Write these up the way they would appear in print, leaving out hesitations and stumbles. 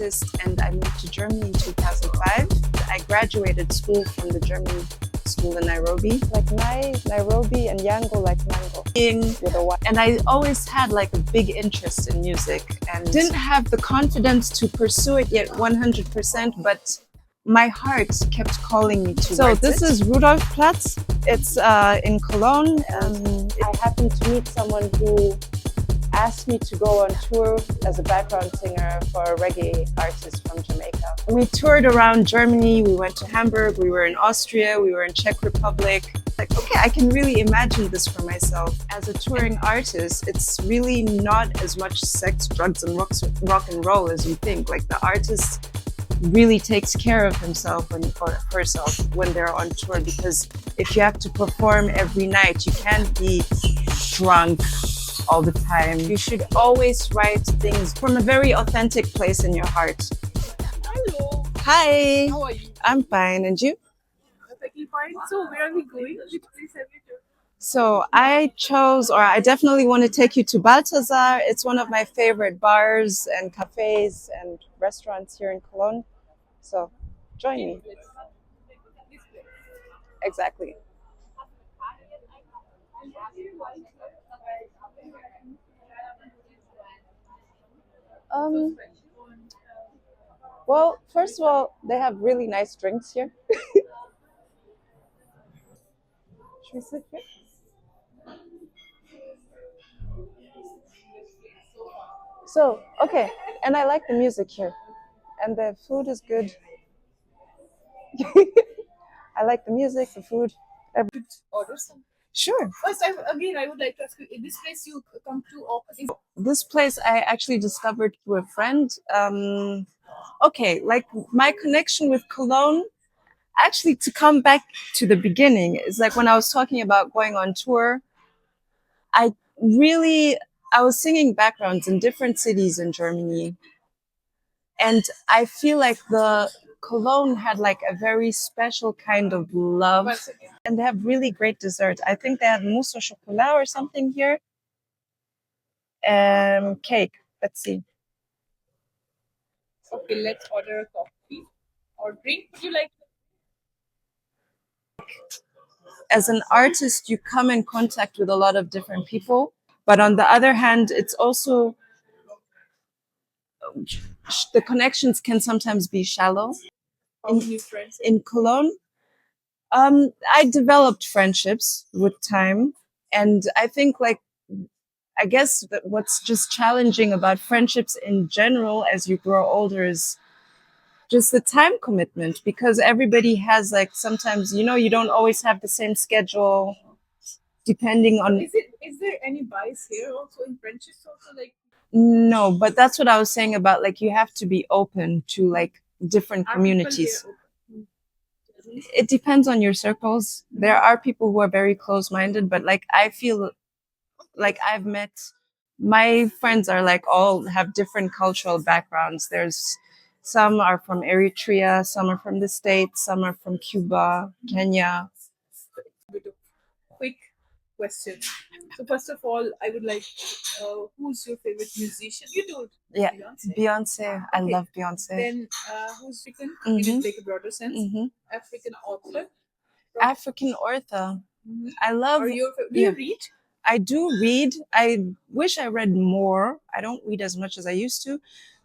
artist, and I moved to Germany in 2005. I graduated school from the German school in Nairobi. Like Nairobi and Yango like mango. And I always had like a big interest in music and didn't have the confidence to pursue it yet 100%, but my heart kept calling me towards it. So this is Rudolfplatz. It's in Cologne. I happened to meet someone who asked me to go on tour as a background singer for a reggae artist from Jamaica. We toured around Germany, we went to Hamburg, we were in Austria, we were in Czech Republic. Like, okay, I can really imagine this for myself. As a touring artist, it's really not as much sex, drugs, and rock and roll as you think. Like, the artist really takes care of himself or herself when they're on tour, because if you have to perform every night, you can't be drunk all the time. You should always write things from a very authentic place in your heart. Hello. Hi. How are you? I'm fine. And you? Perfectly fine. So where are we going? Which place have you chosen? So I definitely want to take you to Balthazar. It's one of my favorite bars and cafes and restaurants here in Cologne. So join me. Exactly. Well, first of all, they have really nice drinks here. Should we sit here? So, okay, and I like the music here, and the food is good. I like the music, the food. Order some. Sure. First, I would like to ask you, in this place you come to often? This place I actually discovered through a friend. Okay, like my connection with Cologne, actually to come back to the beginning, is like when I was talking about going on tour, I was singing backgrounds in different cities in Germany. And I feel like the Cologne had like a very special kind of love. And they have really great dessert. I think they had mousse au chocolat or something here. Cake. Let's see. Okay, let's order a coffee or drink. Would you like? As an artist, you come in contact with a lot of different people. But on the other hand, it's also the connections can sometimes be shallow. How many friends? In Cologne, I developed friendships with time, and I think I guess that what's just challenging about friendships in general as you grow older is just the time commitment, because everybody has like sometimes you don't always have the same schedule depending on. Is there any bias here also in friendships also like? No, but that's what I was saying about like you have to be open to like different communities. It depends on your circles. There are people who are very close-minded, but like I feel like I've met my friends are like all have different cultural backgrounds. There's some are from Eritrea, some are from the States, some are from Cuba, Kenya. Quick question. So first of all, I would like, who's your favorite musician? You do. Yeah, Beyonce. I love Beyonce. Then who's African? In like a broader sense. African author. African author. I love. Do you read? I do read. I wish I read more. I don't read as much as I used to,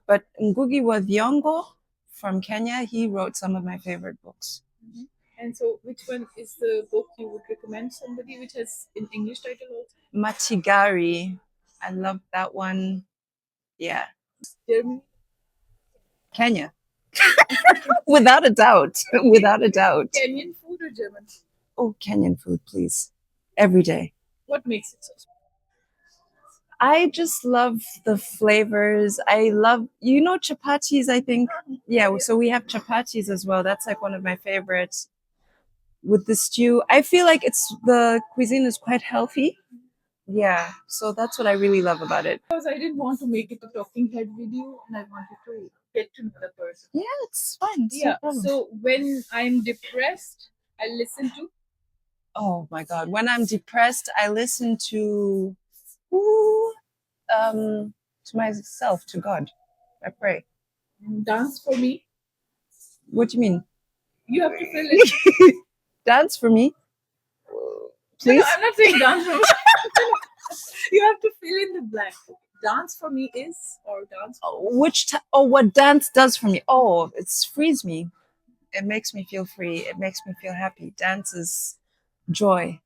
but Ngugi wa Thiong'o from Kenya, he wrote some of my favorite books. And so, which one is the book you would recommend somebody which has an English title also? Matigari. I love that one. Yeah. Germany? Kenya. Without a doubt. Without a doubt. Kenyan food or German food? Oh, Kenyan food, please. Every day. What makes it so special? I just love the flavors. I love, chapatis, I think. Yeah, so we have chapatis as well. That's like one of my favorites. With the stew, I feel like the cuisine is quite healthy. Yeah, so that's what I really love about it. Because I didn't want to make it a talking head video, and I wanted to get to know the person. Yeah, it's fun. Yeah. So when I'm depressed, I listen to. Oh my God! When I'm depressed, I listen to myself, to God. I pray. Dance for me. What do you mean? You have to fill it. Dance for me? No, Please? I'm not saying dance for me. You have to fill in the blank. Dance for me is, or dance. What dance does for me? Oh, it's frees me. It makes me feel free. It makes me feel happy. Dance is joy.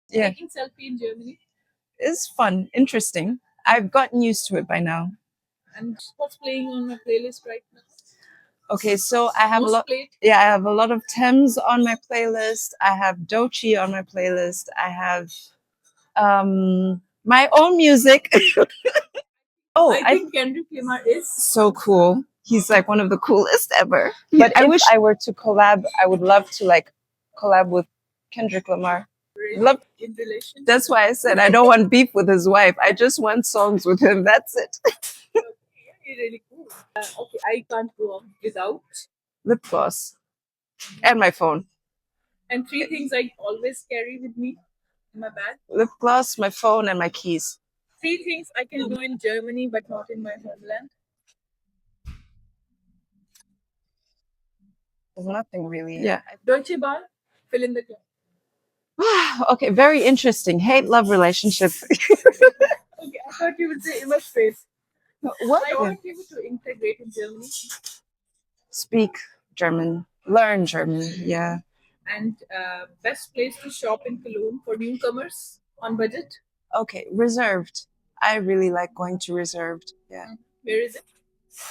Yeah, Taking selfie in Germany. it's fun, interesting. I've gotten used to it by now. And what's playing on my playlist right now? Okay, so I have a Most lot. played. Yeah, I have a lot of Thames on my playlist. I have Dochi on my playlist. I have my own music. Oh, I think Kendrick Lamar is. so cool. He's like one of the coolest ever. Yeah, But if I were to collab, I would love to like collab with Kendrick Lamar. Really Love. in relation. That's why I said I don't want beef with his wife. I just want songs with him. That's it. You're really cool. Okay, I can't go on without. Lip gloss and my phone. And three things I always carry with me in my bag. Lip gloss, my phone, and my keys. Three things I can do in Germany but not in my homeland. There's nothing really. Yeah. Deutsche Bahn, fill in the gap. Okay, very interesting. Hate-love relationship. Okay, I thought you would say illustrate. What? I want you to integrate in Germany. Speak German. Learn German. Yeah. And best place to shop in Cologne for newcomers on budget. Okay, reserved. I really like going to reserved. Yeah. Where is it?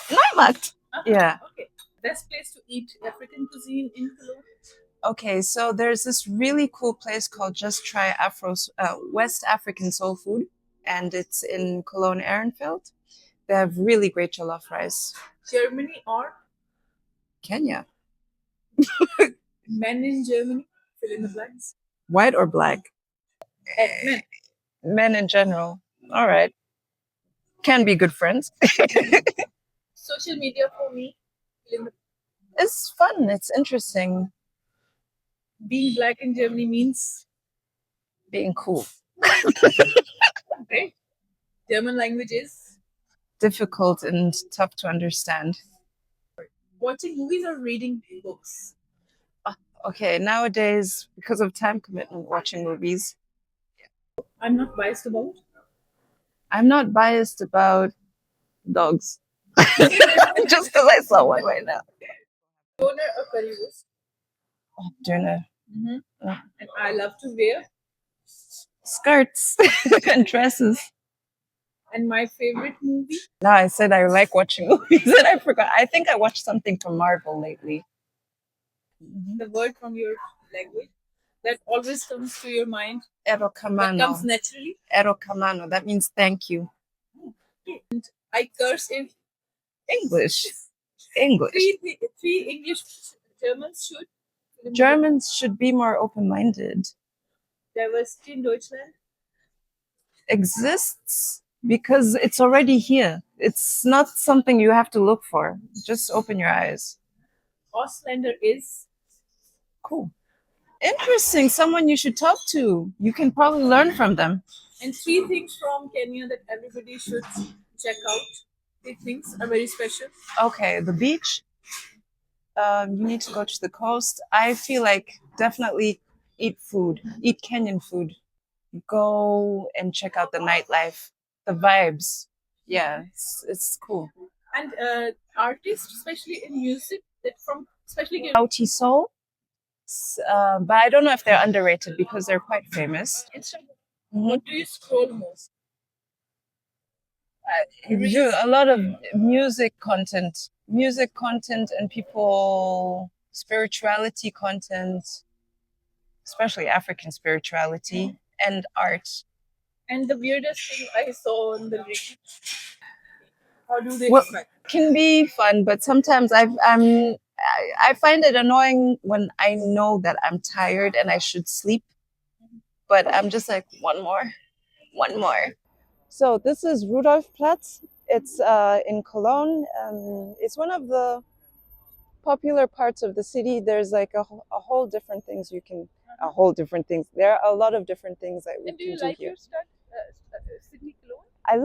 Neumarkt. Yeah. Okay. Best place to eat African cuisine in Cologne. Okay, so there's this really cool place called Just Try West African Soul Food, and it's in Cologne Ehrenfeld. They have really great jollof rice. Germany or Kenya. men in Germany, fill in the blanks. White or black? Men. Men in general. All right. Can be good friends. Social media for me, fill in the. It's fun. It's interesting. Being black in Germany means Being cool. great. German language is Difficult and tough to understand. watching movies or reading books. Okay, nowadays, because of time commitment, watching movies. I'm not biased about. I'm not biased about dogs. Just because I saw one right now. Donor or currywurst. Oh, dinner. And I love to wear. Skirts and dresses. And my favorite movie. No, I said I like watching movies and I forgot. I think I watched something from Marvel lately. The word from your language that always comes to your mind. That Erokamano. comes naturally. Erokamano. That means thank you. And I curse in English. three English Germans should. Germans should be more open-minded. Diversity in Deutschland. Exists because it's already here. It's not something you have to look for. Just open your eyes. Ausländer is cool. Interesting. Someone you should talk to. You can probably learn from them. And three things from Kenya that everybody should check out. Three things are very special. Okay, the beach. You need to go to the coast. I feel like definitely eat Kenyan food. Go and check out the nightlife, the vibes. Yeah, it's cool. And artists, especially in music, especially Sauti Soul. But I don't know if they're underrated because they're quite famous. What do you scroll most? A lot of music content and people spirituality content, especially African spirituality and art. And the weirdest thing I saw on the link. How do they can be fun, but sometimes I find it annoying when I know that I'm tired and I should sleep, but I'm just like one more. So this is Rudolfplatz. It's in Cologne. It's one of the popular parts of the city. There's like a whole different things you can. There are a lot of different things that we can do here. Do you like your Sydney Cologne? I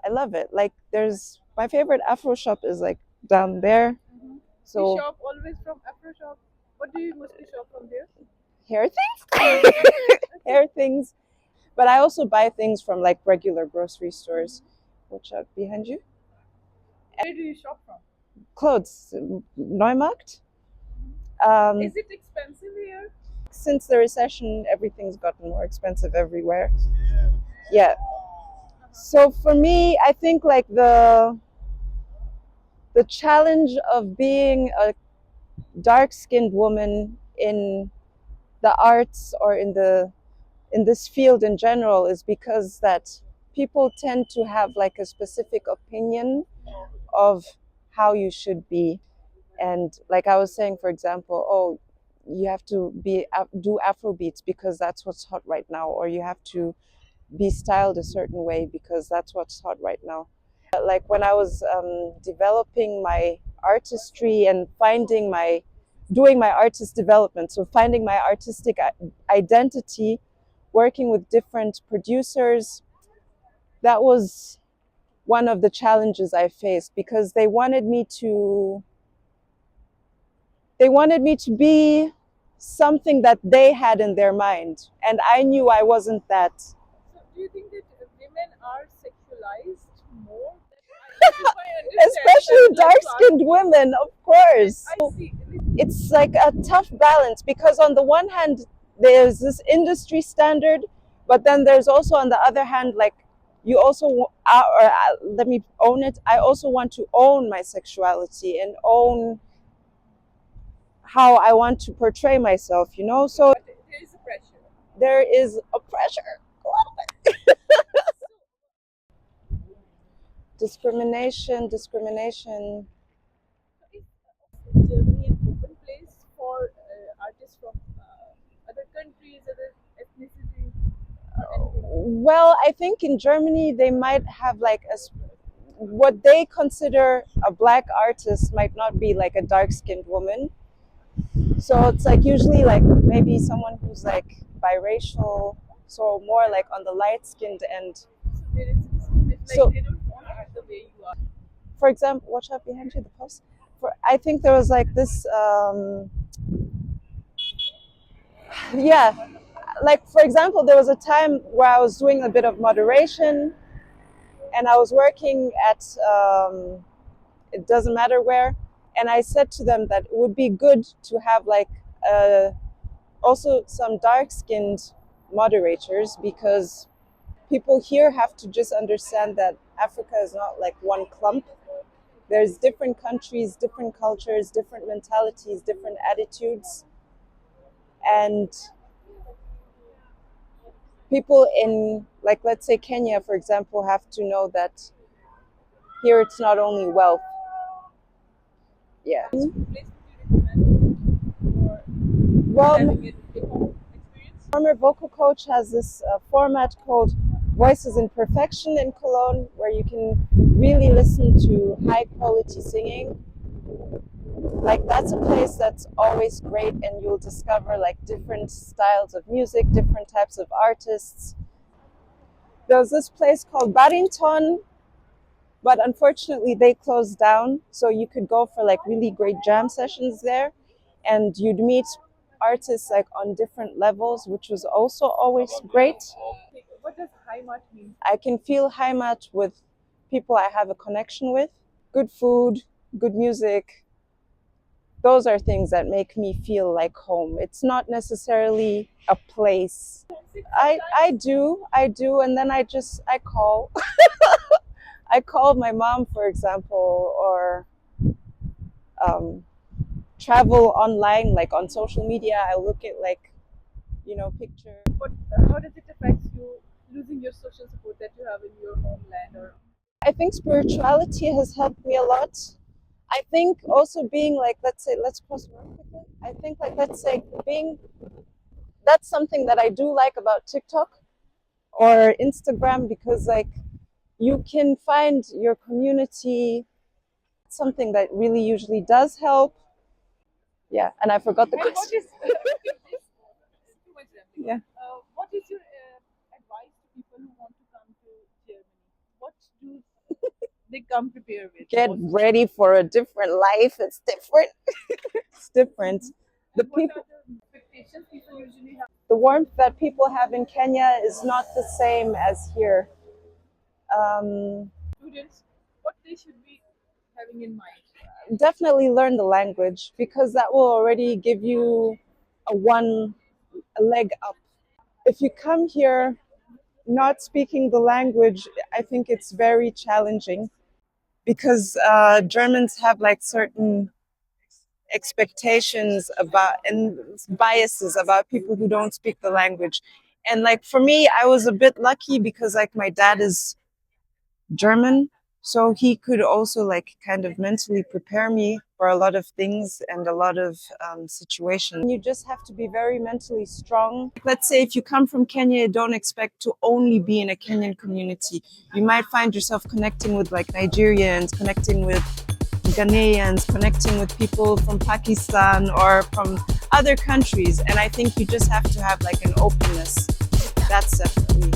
love it. Like there's My favorite Afro shop is like down there. You So shop always from Afro shop. What do you mostly shop from there? hair things, hair things. But I also buy things from like regular grocery stores. Watch out behind you. Where do you shop from? Clothes, Neumarkt. Is it expensive here? Since the recession, everything's gotten more expensive everywhere. Yeah. So for me, I think like the challenge of being a dark-skinned woman in the arts or in this field in general is because that people tend to have like a specific opinion of how you should be. And like I was saying, for example, oh, you have to do Afro beats because that's what's hot right now, or you have to be styled a certain way because that's what's hot right now. Like when I was developing my artistry and doing my artist development, so finding my artistic identity, working with different producers, that was one of the challenges I faced because they wanted me to be something that they had in their mind, and I knew I wasn't that. So do you think that women are sexualized more? If I understand, Especially I would like to ask dark-skinned women, of course. I see. It's like a tough balance because on the one hand there's this industry standard, but then there's also on the other hand like you also let me own it. I also want to own my sexuality and own how I want to portray myself, you know. So But there is a pressure. there is a pressure. Discrimination. Is Germany an open place for artists from other countries, other ethnicities, or anything? Well, I think in Germany they might have like what they consider a black artist might not be like a dark-skinned woman. So it's like usually like maybe someone who's like biracial, so more like on the light-skinned end. So there is a discrimination. Like So, they don't want you the way you are. for example, watch out behind you, the post. I think there was like this, yeah, like for example, there was a time where I was doing a bit of moderation, and I was working at it doesn't matter where, and I said to them that it would be good to have like also some dark-skinned moderators because people here have to just understand that Africa is not like one clump. There's different countries, different cultures, different mentalities, different attitudes, and people in, like, let's say Kenya, for example, have to know that here it's not only wealth. Yeah. Which place would you recommend for Well, having a hip hop experience? former vocal coach has this format called Voices in Perfection in Cologne, where you can really listen to high quality singing. Like that's a place that's always great, and you'll discover like different styles of music, different types of artists. There's this place called Barrington, but unfortunately they closed down. So you could go for like really great jam sessions there, and you'd meet artists like on different levels, which was also always great. What does Heimat mean? I can feel Heimat with people I have a connection with. Good food, good music. Those are things that make me feel like home. It's not necessarily a place. I do, and then I call. I call my mom, for example, or travel online, like on social media. I look at like, pictures. But how does it affect you losing your social support that you have in your homeland? Or I think spirituality has helped me a lot. I think also being like, let's say, let's cross around quickly. I think like, let's say, being, that's something that I do like about TikTok or Instagram because like you can find your community, something that really usually does help. Yeah, and I forgot the and what question. is too much rambling. Yeah. What is your advice to people who want to come to Germany? What do they come prepared with? Get ready for a different life. It's different. It's different. The What people, are the expectations people usually have? the warmth that people have in Kenya is not the same as here. Students, what they should be having in mind? Definitely learn the language because that will already give you a leg up. If you come here not speaking the language, I think it's very challenging because Germans have like certain expectations about and biases about people who don't speak the language. And like for me, I was a bit lucky because like my dad is German, so he could also like kind of mentally prepare me for a lot of things and a lot of situations. You just have to be very mentally strong. Let's say if you come from Kenya, don't expect to only be in a Kenyan community. You might find yourself connecting with like Nigerians, connecting with Ghanaians, connecting with people from Pakistan or from other countries. And I think you just have to have like an openness. That's definitely